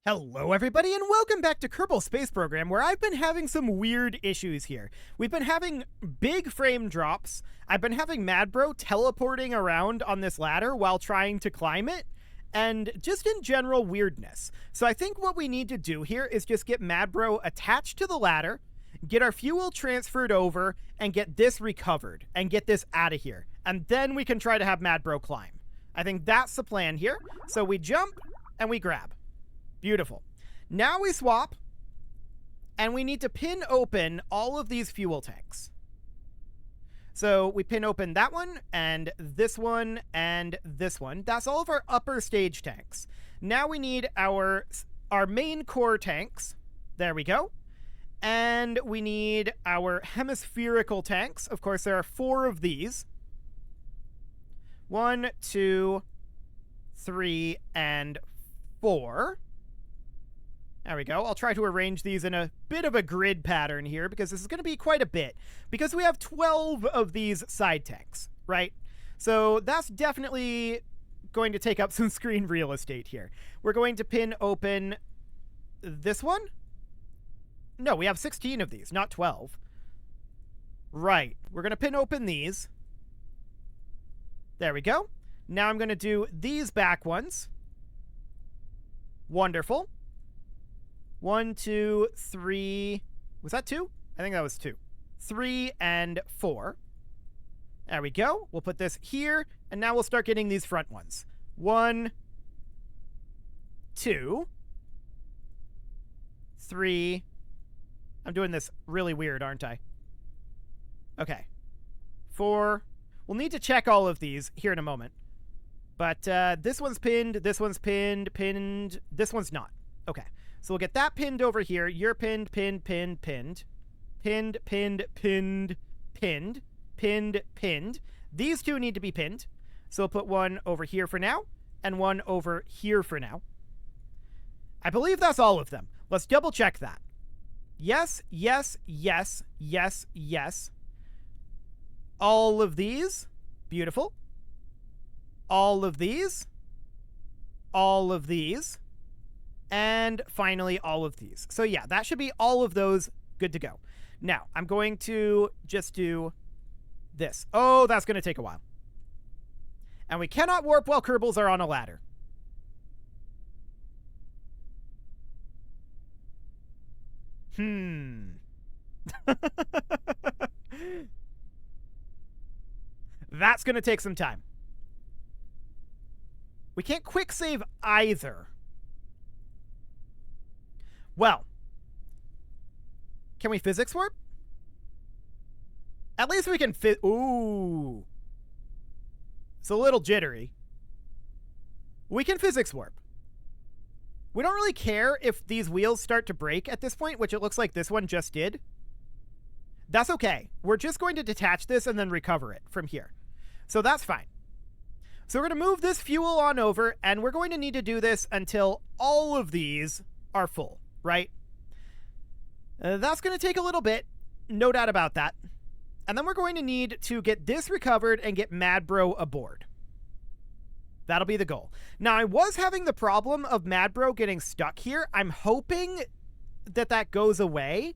Hello everybody and welcome back to Kerbal Space Program, where I've been having some weird issues here. We've been having big frame drops. I've been having Madbro teleporting around on this ladder while trying to climb it, and just in general weirdness. So I think what we need to do here is just get Madbro attached to the ladder, get our fuel transferred over, and get this recovered, and get this out of here. And then we can try to have Madbro climb. I think that's the plan here. So we jump and we grab. Beautiful. Now we swap, and we need to pin open all of these fuel tanks. So we pin open that one, and this one, and this one. That's all of our upper stage tanks. Now we need our main core tanks. There we go. And we need our hemispherical tanks. Of course, there are 4 of these. 1, 2, 3, and 4. There we go. I'll try to arrange these in a bit of a grid pattern here because this is going to be quite a bit. Because we have 12 of these side tanks, right? So that's definitely going to take up some screen real estate here. We're going to pin open this one. No, we have 16 of these, not 12. Right. We're going to pin open these. There we go. Now I'm going to do these back ones. Wonderful. 1, 2, 3. Was that 2? I think that was 2. 3 and 4. There we go. We'll put this here, and now we'll start getting these front ones. 1, 2, 3. I'm doing this really weird, aren't I? Okay. 4. We'll need to check all of these here in a moment. But this one's pinned, this one's pinned, this one's not. Okay. So we'll get that pinned over here. You're pinned, pinned, pinned, pinned. Pinned, pinned, pinned, pinned, pinned, pinned. These 2 need to be pinned. So we'll put one over here for now, and one over here for now. I believe that's all of them. Let's double check that. Yes, yes, yes, yes, yes. All of these. Beautiful. All of these. All of these. And finally, all of these. So yeah, that should be all of those good to go. Now, I'm going to just do this. Oh, that's going to take a while. And we cannot warp while Kerbals are on a ladder. That's going to take some time. We can't quick save either. Well, can we physics warp? At least we can ooh. It's a little jittery. We can physics warp. We don't really care if these wheels start to break at this point, which it looks like this one just did. That's okay. We're just going to detach this and then recover it from here. So that's fine. So we're going to move this fuel on over, and we're going to need to do this until all of these are full. Right? That's going to take a little bit. No doubt about that. And then we're going to need to get this recovered and get Madbro aboard. That'll be the goal. Now, I was having the problem of Madbro getting stuck here. I'm hoping that that goes away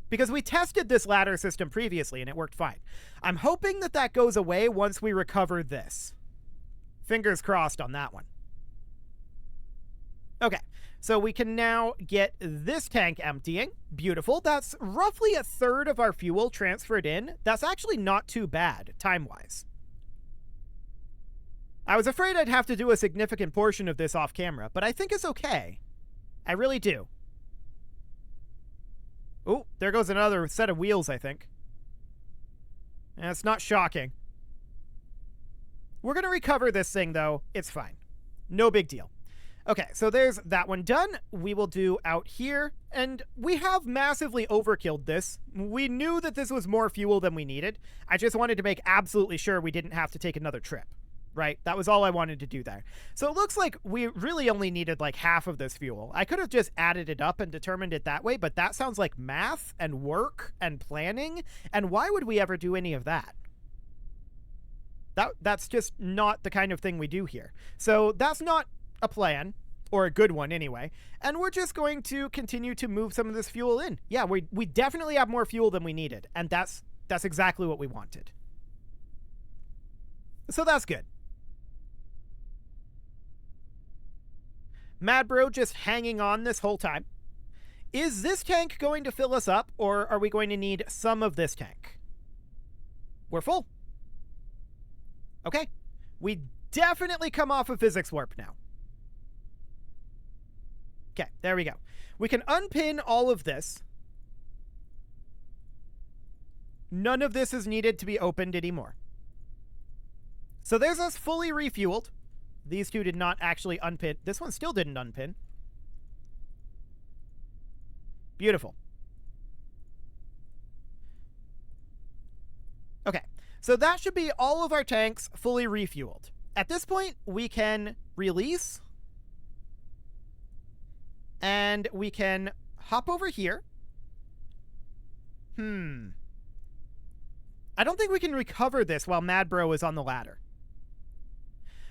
because we tested this ladder system previously and it worked fine. I'm hoping that that goes away once we recover this. Fingers crossed on that one. Okay. So we can now get this tank emptying. Beautiful. That's roughly a third of our fuel transferred in. That's actually not too bad, time-wise. I was afraid I'd have to do a significant portion of this off camera, but I think it's okay. I really do. Oh, there goes another set of wheels, I think. And it's not shocking. We're going to recover this thing, though. It's fine. No big deal. Okay, so there's that one done. We will do out here, and we have massively overkilled this. We knew that this was more fuel than we needed. I just wanted to make absolutely sure we didn't have to take another trip, right? That was all I wanted to do there. So it looks like we really only needed like half of this fuel. I could have just added it up and determined it that way, but that sounds like math and work and planning, and why would we ever do any of that? That's just not the kind of thing we do here. So that's not a plan. or a good one anyway, and we're just going to continue to move some of this fuel in. Yeah, we definitely have more fuel than we needed, and that's exactly what we wanted. So that's good. Madbro just hanging on this whole time. Is this tank going to fill us up, or are we going to need some of this tank? We're full. Okay. We definitely come off of physics warp now. Okay, there we go. We can unpin all of this. None of this is needed to be opened anymore. So there's us fully refueled. These two did not actually unpin. This one still didn't unpin. Beautiful. Okay, so that should be all of our tanks fully refueled. At this point, we can release. And we can hop over here. I don't think we can recover this while Madbro is on the ladder.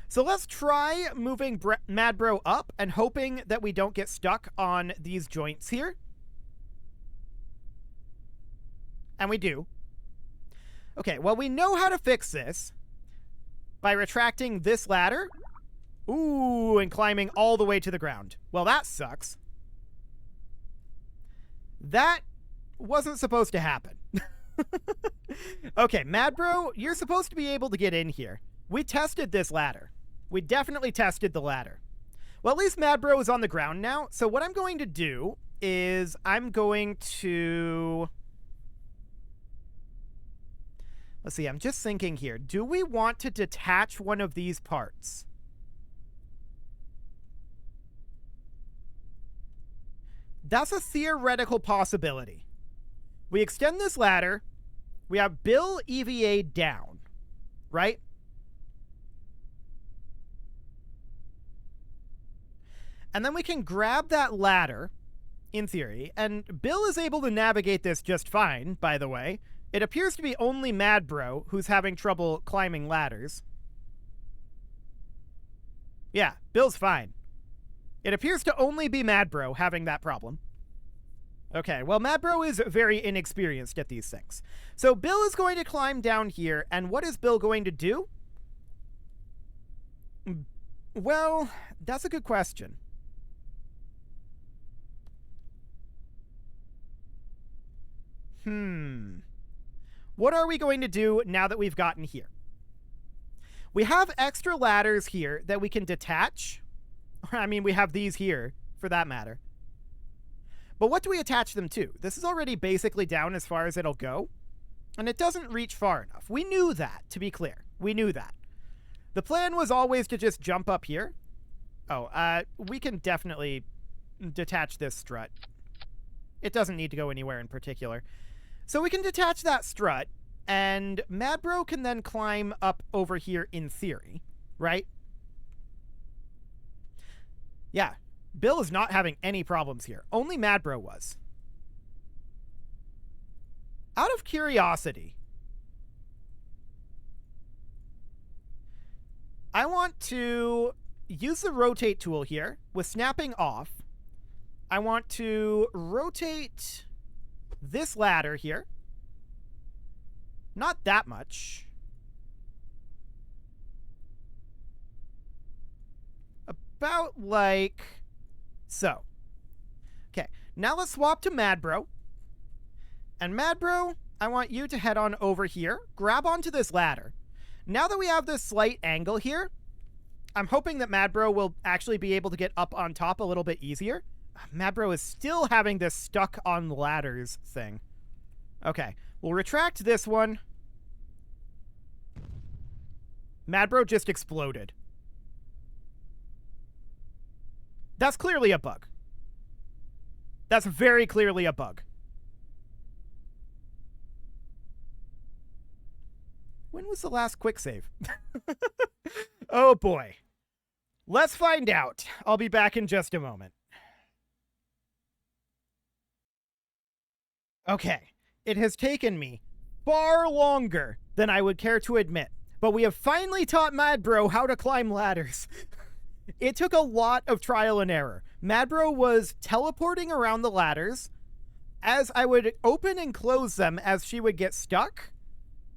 So let's try moving Madbro up and hoping that we don't get stuck on these joints here. And we do. Okay, well, we know how to fix this by retracting this ladder. Ooh, and climbing all the way to the ground. Well, that sucks. That wasn't supposed to happen. Okay, Madbro, you're supposed to be able to get in here. We tested this ladder. We definitely tested the ladder. Well, at least Madbro is on the ground now. So what I'm going to do is I'm going to... Let's see, I'm just thinking here. Do we want to detach one of these parts? That's a theoretical possibility. We extend this ladder. We have Bill EVA down, right? And then we can grab that ladder, in theory, and Bill is able to navigate this just fine, by the way. It appears to be only Madbro who's having trouble climbing ladders. Yeah, Bill's fine. It appears to only be Madbro having that problem. Okay, well, Madbro is very inexperienced at these things. So Bill is going to climb down here, and what is Bill going to do? Well, that's a good question. What are we going to do now that we've gotten here? We have extra ladders here that we can detach. I mean, we have these here, for that matter. But what do we attach them to? This is already basically down as far as it'll go, and it doesn't reach far enough. We knew that, to be clear. We knew that. The plan was always to just jump up here. Oh, we can definitely detach this strut. It doesn't need to go anywhere in particular. So we can detach that strut, and Madbro can then climb up over here in theory, right? Yeah, Bill is not having any problems here. Only Madbro was. Out of curiosity, I want to use the rotate tool here with snapping off. I want to rotate this ladder here. Not that much. About like so. Okay, now let's swap to Madbro. And Madbro, I want you to head on over here. Grab onto this ladder. Now that we have this slight angle here, I'm hoping that Madbro will actually be able to get up on top a little bit easier. Madbro is still having this stuck on ladders thing. Okay, we'll retract this one. Madbro just exploded. That's clearly a bug. That's very clearly a bug. When was the last quick save? Oh boy. Let's find out. I'll be back in just a moment. Okay, it has taken me far longer than I would care to admit, but we have finally taught Madbro how to climb ladders. It took a lot of trial and error. Madbro was teleporting around the ladders. As I would open and close them as she would get stuck,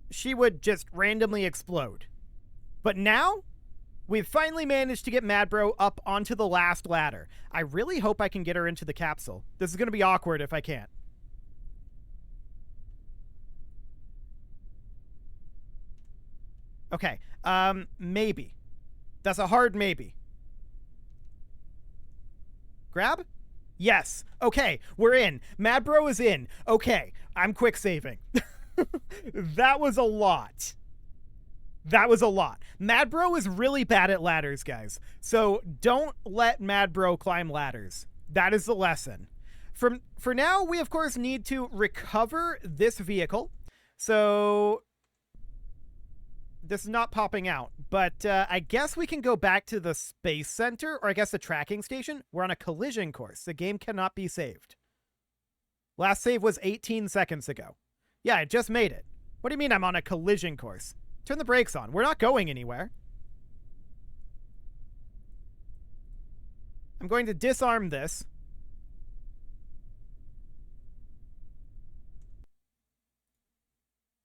she would just randomly explode. But now, we've finally managed to get Madbro up onto the last ladder. I really hope I can get her into the capsule. This is going to be awkward if I can't. Okay, maybe. That's a hard maybe. Grab? Yes. Okay, we're in. Madbro is in. Okay, I'm quick saving. That was a lot. That was a lot. Madbro is really bad at ladders, guys. So don't let Madbro climb ladders. That is the lesson. For now, we of course need to recover this vehicle. So this is not popping out, but I guess we can go back to the space center, or I guess the tracking station. We're on a collision course. The game cannot be saved. Last save was 18 seconds ago. Yeah, I just made it. What do you mean I'm on a collision course? Turn the brakes on. We're not going anywhere. I'm going to disarm this.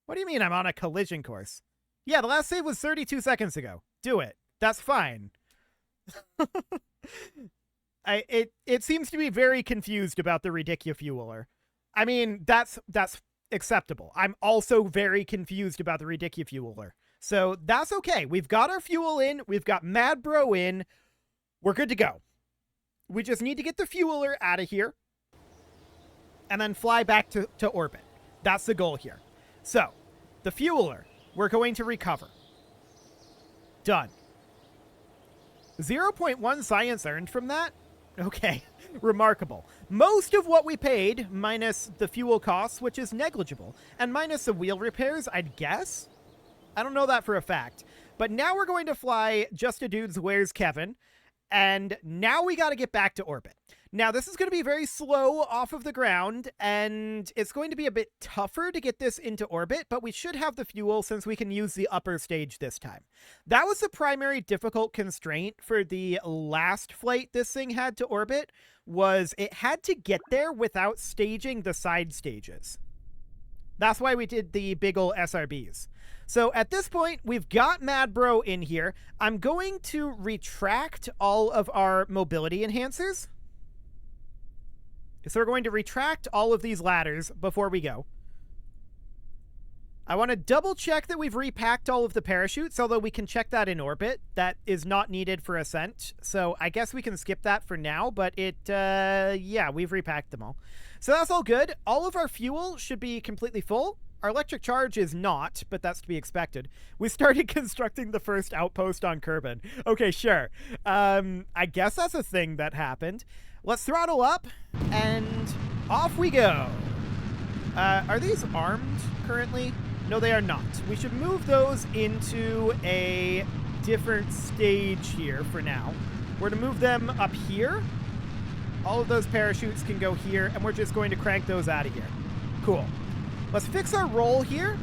What do you mean I'm on a collision course? Yeah, the last save was 32 seconds ago. Do it. That's fine. It seems to be very confused about the Ridicufueler. I mean, that's acceptable. I'm also very confused about the Ridicufueler. So that's okay. We've got our fuel in. We've got Madbro in. We're good to go. We just need to get the fueler out of here and then fly back to orbit. That's the goal here. So, the fueler, we're going to recover. Done. 0.1 science earned from that? Okay, remarkable. Most of what we paid, minus the fuel costs, which is negligible, and minus the wheel repairs, I'd guess? I don't know that for a fact. But now we're going to fly Just a Dude's Where's Kevin, and now we got to get back to orbit. Now, this is going to be very slow off of the ground, and it's going to be a bit tougher to get this into orbit, but we should have the fuel since we can use the upper stage this time. That was the primary difficult constraint for the last flight this thing had to orbit, was it had to get there without staging the side stages. That's why we did the big ol' SRBs. So at this point, we've got Madbro in here. I'm going to retract all of our mobility enhancers. So we're going to retract all of these ladders before we go. I want to double check that we've repacked all of the parachutes, although we can check that in orbit. That is not needed for ascent. So I guess we can skip that for now, but yeah, we've repacked them all. So that's all good. All of our fuel should be completely full. Our electric charge is not, but that's to be expected. We started constructing the first outpost on Kerbin. Okay, sure. I guess that's a thing that happened. Let's throttle up, and off we go. Are these armed currently? No, they are not. We should move those into a different stage here for now. We're to move them up here. All of those parachutes can go here, and we're just going to crank those out of here. Cool. Let's fix our roll here.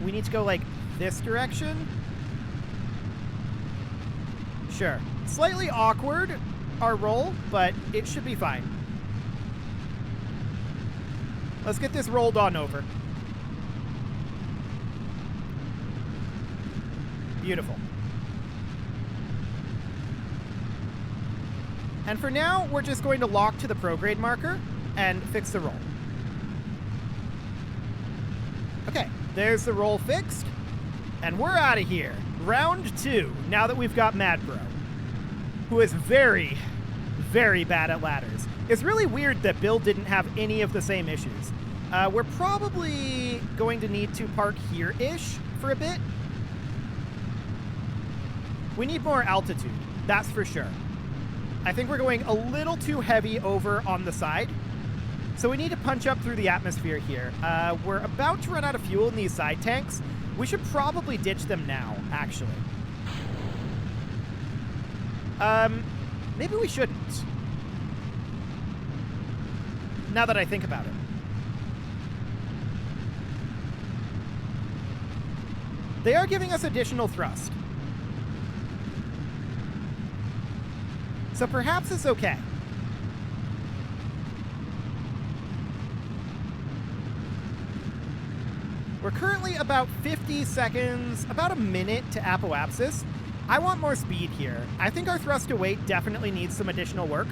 We need to go, like, this direction. Sure. Slightly awkward, our roll, but it should be fine. Let's get this rolled on over. Beautiful. And for now, we're just going to lock to the prograde marker and fix the roll. Okay, there's the roll fixed. And we're out of here. Round 2, now that we've got Madbro, who is very, very bad at ladders. It's really weird that Bill didn't have any of the same issues. We're probably going to need to park here-ish for a bit. We need more altitude, that's for sure. I think we're going a little too heavy over on the side. So we need to punch up through the atmosphere here. We're about to run out of fuel in these side tanks. We should probably ditch them now, actually. Maybe we shouldn't. Now that I think about it. They are giving us additional thrust. So perhaps it's okay. We're currently about 50 seconds, about a minute to apoapsis. I want more speed here. I think our thrust to weight definitely needs some additional work.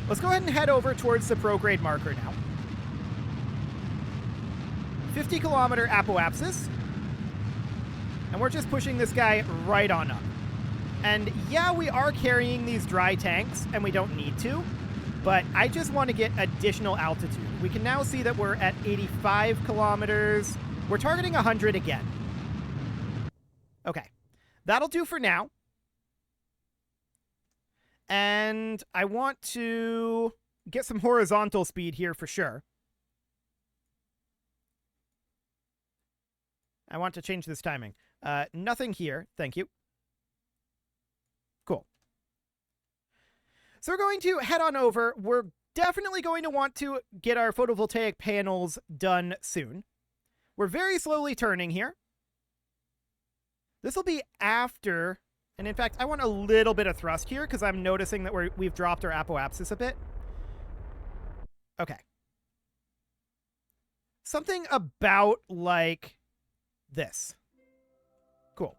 Let's go ahead and head over towards the prograde marker now. 50-kilometer apoapsis. And we're just pushing this guy right on up. And yeah, we are carrying these dry tanks, and we don't need to. But I just want to get additional altitude. We can now see that we're at 85 kilometers. We're targeting 100 again. Okay. That'll do for now. And I want to get some horizontal speed here for sure. I want to change this timing. Nothing here. Thank you. Cool. So we're going to head on over. We're definitely going to want to get our photovoltaic panels done soon. We're very slowly turning here. This will be after, and in fact, I want a little bit of thrust here because I'm noticing that we've dropped our apoapsis a bit. Okay. Something about like this. Cool.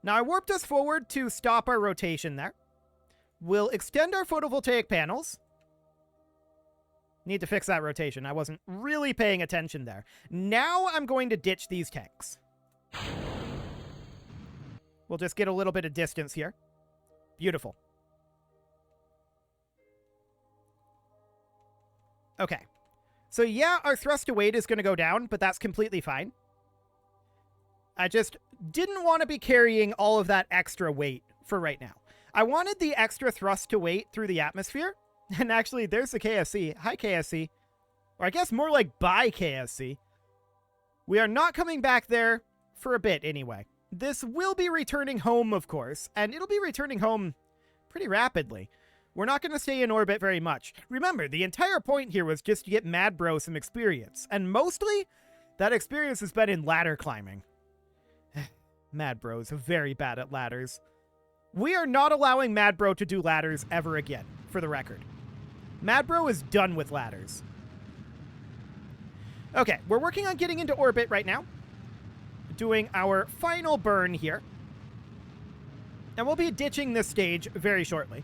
Now I warped us forward to stop our rotation there. We'll extend our photovoltaic panels. Need to fix that rotation. I wasn't really paying attention there. Now I'm going to ditch these tanks. We'll just get a little bit of distance here. Beautiful. Okay. So yeah, our thrust to weight is going to go down, but that's completely fine. I just didn't want to be carrying all of that extra weight for right now. I wanted the extra thrust to weight through the atmosphere. And actually, there's the KSC. Hi, KSC. Or I guess more like bye, KSC. We are not coming back there for a bit anyway. This will be returning home, of course, and it'll be returning home pretty rapidly. We're not going to stay in orbit very much. Remember, the entire point here was just to get Madbro some experience, and mostly, that experience has been in ladder climbing. Madbro's very bad at ladders. We are not allowing Madbro to do ladders ever again, for the record. Madbro is done with ladders. Okay, we're working on getting into orbit right now. Doing our final burn here. And we'll be ditching this stage very shortly.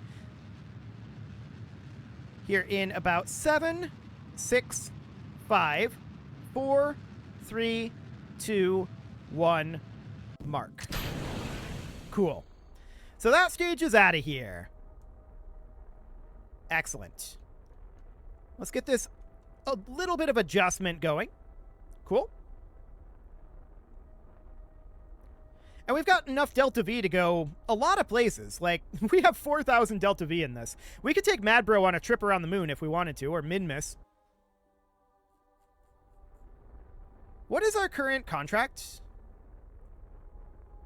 Here in about 7, 6, 5, 4, 3, 2, 1, mark. Cool. So that stage is out of here. Excellent. Let's get this a little bit of adjustment going. Cool. And we've got enough Delta V to go a lot of places. Like, we have 4,000 Delta V in this. We could take Madbro on a trip around the moon if we wanted to, or Minmus. What is our current contract?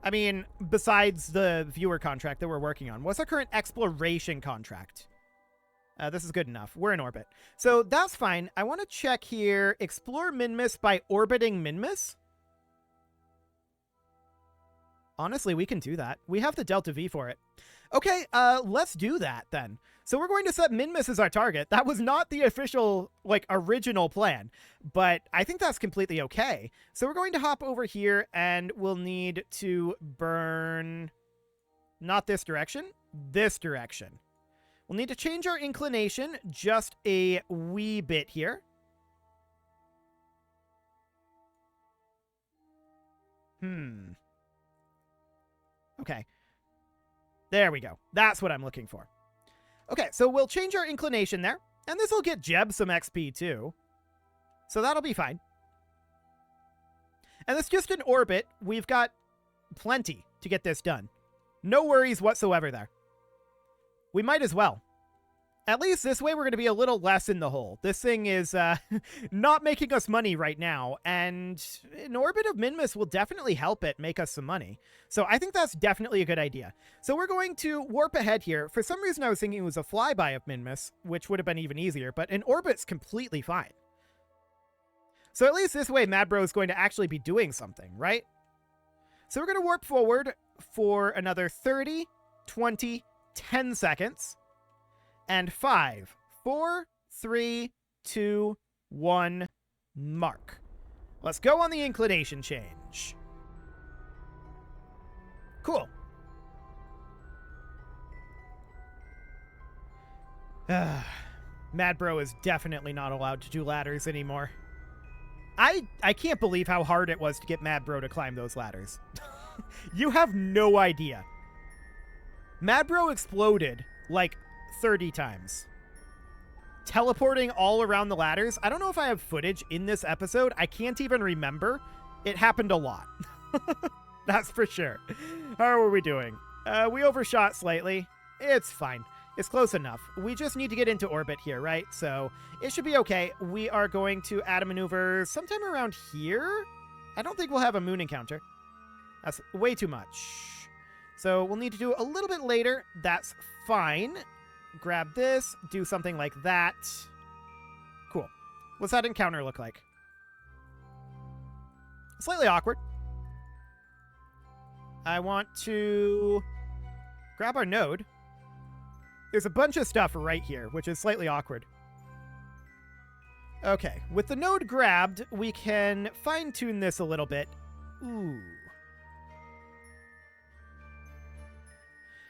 I mean, besides the viewer contract that we're working on, what's our current exploration contract? This is good enough. We're in orbit. So that's fine. I want to check here. Explore Minmus by orbiting Minmus. Honestly, we can do that. We have the Delta V for it. Okay, let's do that then. So we're going to set Minmus as our target. That was not the official, like, original plan, but I think that's completely okay. So we're going to hop over here, and we'll need to burn not this direction, this direction. We'll need to change our inclination just a wee bit here. Okay. There we go. That's what I'm looking for. Okay, so we'll change our inclination there. And this will get Jeb some XP too. So that'll be fine. And it's just an orbit. We've got plenty to get this done. No worries whatsoever there. We might as well. At least this way we're going to be a little less in the hole. This thing is not making us money right now, and an orbit of Minmus will definitely help it make us some money. So I think that's definitely a good idea. So we're going to warp ahead here. For some reason I was thinking it was a flyby of Minmus, which would have been even easier, but an orbit's completely fine. So at least this way Madbro is going to actually be doing something, right? So we're going to warp forward for another 30, 20, 10 seconds. And 5, 4, 3, 2, 1, mark. Let's go on the inclination change. Cool. Madbro is definitely not allowed to do ladders anymore. I can't believe how hard it was to get Madbro to climb those ladders. You have no idea. Madbro exploded like 30 times. Teleporting all around the ladders. I don't know if I have footage in this episode. I can't even remember. It happened a lot. That's for sure. How are we doing? We overshot slightly. It's fine. It's close enough. We just need to get into orbit here, right? So it should be okay. We are going to add a maneuver sometime around here. I don't think we'll have a moon encounter. That's way too much. So we'll need to do a little bit later. That's fine. Grab this. Do something like that. Cool. What's that encounter look like? Slightly awkward. I want to grab our node. There's a bunch of stuff right here, which is slightly awkward. Okay, with the node grabbed, we can fine-tune this a little bit. Ooh.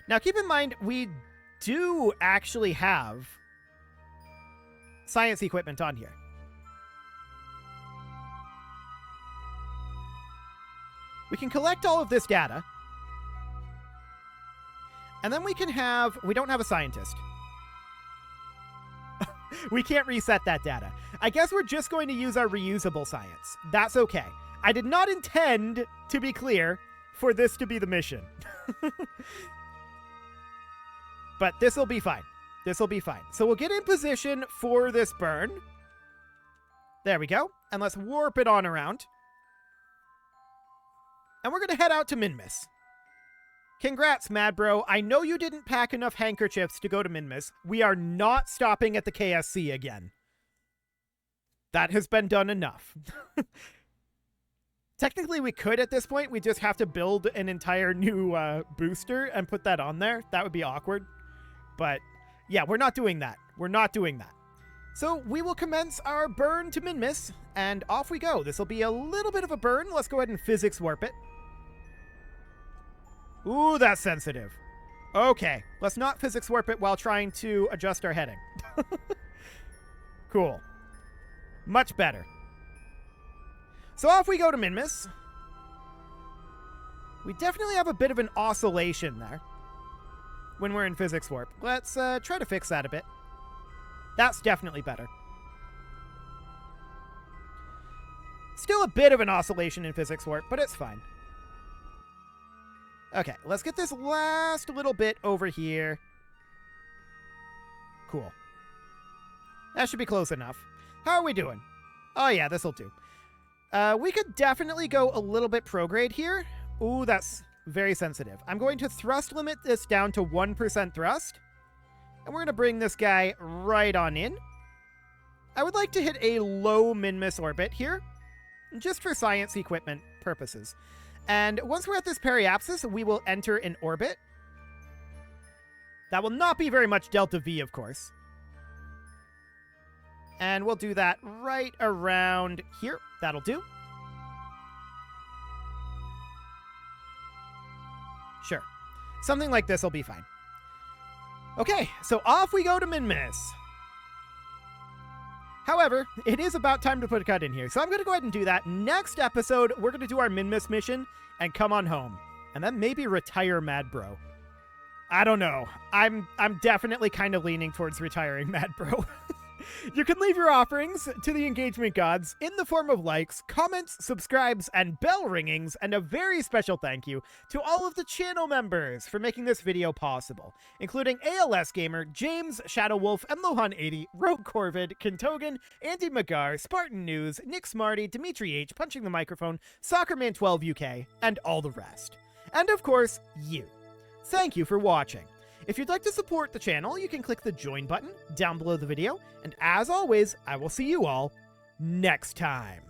Now, keep in mind, we do actually have science equipment on here. We can collect all of this data. And then we can have... We don't have a scientist. We can't reset that data. I guess we're just going to use our reusable science. That's okay. I did not intend, to be clear, for this to be the mission. But this will be fine. This will be fine. So we'll get in position for this burn. There we go. And let's warp it on around. And we're going to head out to Minmus. Congrats, Madbro. I know you didn't pack enough handkerchiefs to go to Minmus. We are not stopping at the KSC again. That has been done enough. Technically, we could at this point. We just have to build an entire new booster and put that on there. That would be awkward. But yeah, we're not doing that. We're not doing that. So we will commence our burn to Minmus, and off we go. This will be a little bit of a burn. Let's go ahead and physics warp it. Ooh, that's sensitive. Okay, let's not physics warp it while trying to adjust our heading. Cool. Much better. So off we go to Minmus. We definitely have a bit of an oscillation there when we're in physics warp. Let's try to fix that a bit. That's definitely better. Still a bit of an oscillation in physics warp, but it's fine. Okay, let's get this last little bit over here. Cool. That should be close enough. How are we doing? Oh yeah, this'll do. We could definitely go a little bit prograde here. Ooh, that's very sensitive. I'm going to thrust limit this down to 1% thrust. And we're going to bring this guy right on in. I would like to hit a low Minmus orbit here, just for science equipment purposes. And once we're at this periapsis, we will enter an orbit. That will not be very much delta V, of course. And we'll do that right around here. That'll do. Sure. Something like this will be fine. Okay, so off we go to Minmus. However, it is about time to put a cut in here, so I'm going to go ahead and do that. Next episode, we're going to do our Minmus mission and come on home. And then maybe retire Madbro. I don't know. I'm definitely kind of leaning towards retiring Madbro. You can leave your offerings to the engagement gods in the form of likes, comments, subscribes, and bell ringings, and a very special thank you to all of the channel members for making this video possible, including ALS Gamer, James, Shadow Wolf, Lohan80, Rogue Corvid, Kintogan, Andy Magar, Spartan News, Nick Smarty, Dimitri H, Punching the Microphone, Soccerman12 UK, and all the rest. And of course, you. Thank you for watching. If you'd like to support the channel, you can click the join button down below the video, and as always, I will see you all next time.